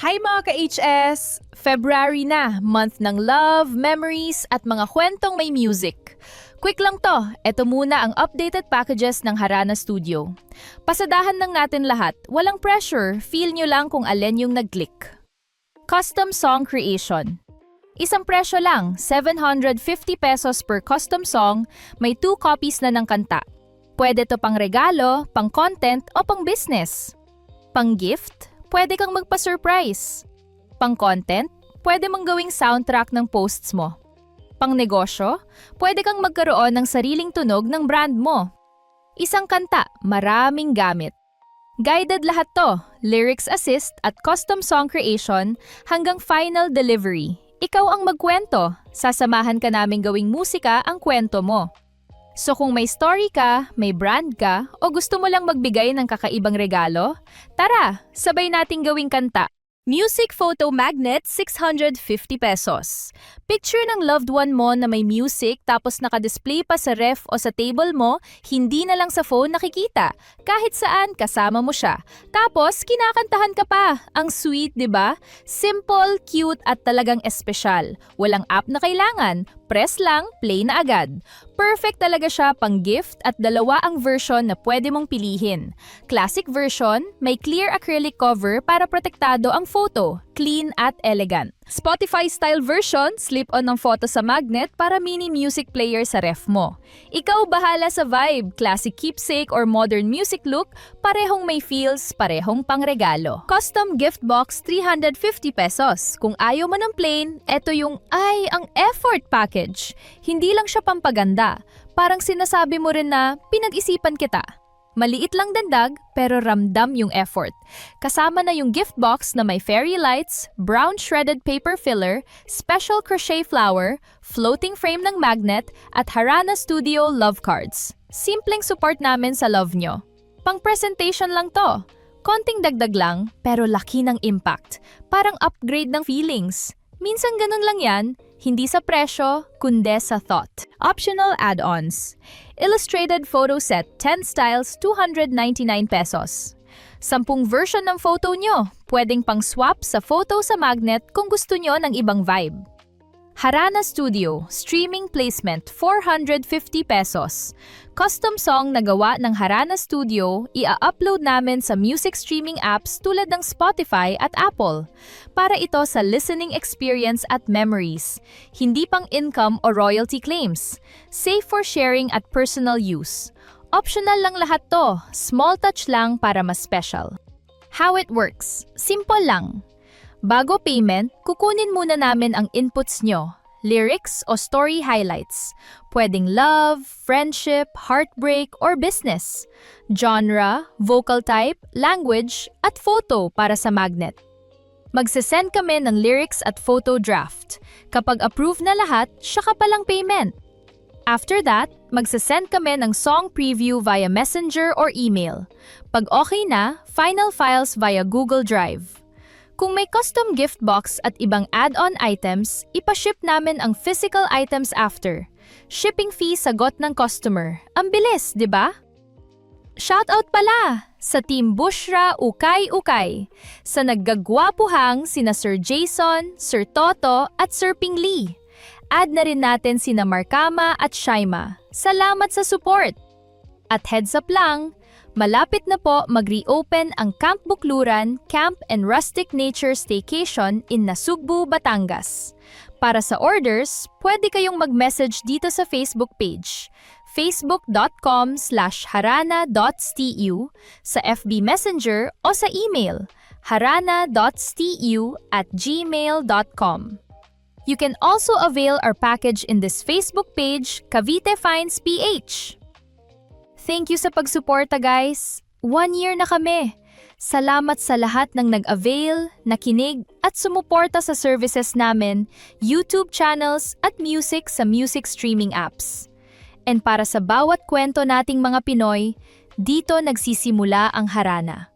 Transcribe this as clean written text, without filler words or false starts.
Hi mga ka-HS! February na, month ng love, memories at mga kwentong may music. Quick lang to, eto muna ang updated packages ng Harana Studio. Pasadahan lang natin lahat, walang pressure, feel nyo lang kung alin yung nag-click. Custom Song Creation. Isang presyo lang, 750 pesos per custom song, may 2 copies na ng kanta. Pwede to pang regalo, pang content o pang business. Pang gift, pwede kang magpa-surprise. Pang content, pwede mong gawing soundtrack ng posts mo. Pang negosyo, pwede kang magkaroon ng sariling tunog ng brand mo. Isang kanta, maraming gamit. Guided lahat to, lyrics assist at custom song creation hanggang final delivery. Ikaw ang magkwento, sasamahan ka namin gawing musika ang kwento mo. So kung may story ka, may brand ka, o gusto mo lang magbigay ng kakaibang regalo, tara, sabay nating gawing kanta. Music Photo Magnet, 650 pesos. Picture ng loved one mo na may music tapos nakadisplay pa sa ref o sa table mo, hindi na lang sa phone nakikita. Kahit saan, kasama mo siya. Tapos, kinakantahan ka pa. Ang sweet, di ba? Simple, cute at talagang espesyal. Walang app na kailangan. Press lang, play na agad. Perfect talaga siya pang gift at dalawa ang version na pwede mong pilihin. Classic version, may clear acrylic cover para protektado ang photo, clean at elegant. Spotify-style version, slip-on ng photo sa magnet para mini music player sa ref mo. Ikaw bahala sa vibe, classic keepsake or modern music look, parehong may feels, parehong pangregalo. Custom gift box, 350 pesos. Kung ayaw mo ng plain, eto yung ang effort package. Hindi lang siya pampaganda. Parang sinasabi mo rin na pinag-isipan kita. Maliit lang dandag, pero ramdam yung effort. Kasama na yung gift box na may fairy lights, brown shredded paper filler, special crochet flower, floating frame ng magnet, at Harana Studio love cards. Simpleng support namin sa love nyo. Pang-presentation lang to. Konting dagdag lang, pero laki ng impact. Parang upgrade ng feelings. Minsan ganun lang yan, hindi sa presyo, kundi sa thought. Optional add-ons. Illustrated photo set, 10 styles, 299 pesos. 10 version ng photo nyo, pwedeng pang swap sa photo sa magnet kung gusto nyo ng ibang vibe. Harana Studio, streaming placement, 450 pesos. Custom song na gawa ng Harana Studio, ia-upload namin sa music streaming apps tulad ng Spotify at Apple. Para ito sa listening experience at memories. Hindi pang income o royalty claims. Safe for sharing at personal use. Optional lang lahat to, small touch lang para mas special. How it works? Simple lang. Bago payment, kukunin muna namin ang inputs nyo, lyrics o story highlights. Pwedeng love, friendship, heartbreak, or business. Genre, vocal type, language, at photo para sa magnet. Magsesend kami ng lyrics at photo draft. Kapag approve na lahat, siya ka palang payment. After that, magsesend kami ng song preview via Messenger or email. Pag okay na, final files via Google Drive. Kung may custom gift box at ibang add-on items, ipaship namin ang physical items after. Shipping fee sagot ng customer. Ang bilis, di ba? Shoutout pala sa Team Bushra Ukay-Ukay, sa naggagwapuhang sina Sir Jason, Sir Toto at Sir Ping Lee. Add na rin natin sina Markama at Shaima. Salamat sa support! At heads up lang, malapit na po mag-reopen ang Camp Bukluran, Camp and Rustic Nature Staycation in Nasugbu, Batangas. Para sa orders, pwede kayong mag-message dito sa Facebook page, facebook.com/harana.stu, sa FB Messenger o sa email, harana.stu@gmail.com. You can also avail our package in this Facebook page, Cavite Finds PH. Thank you sa pagsuporta guys. 1 year na kami. Salamat sa lahat ng nag-avail, nakinig at sumuporta sa services namin, YouTube channels at music sa music streaming apps. And para sa bawat kwento nating mga Pinoy, dito nagsisimula ang Harana.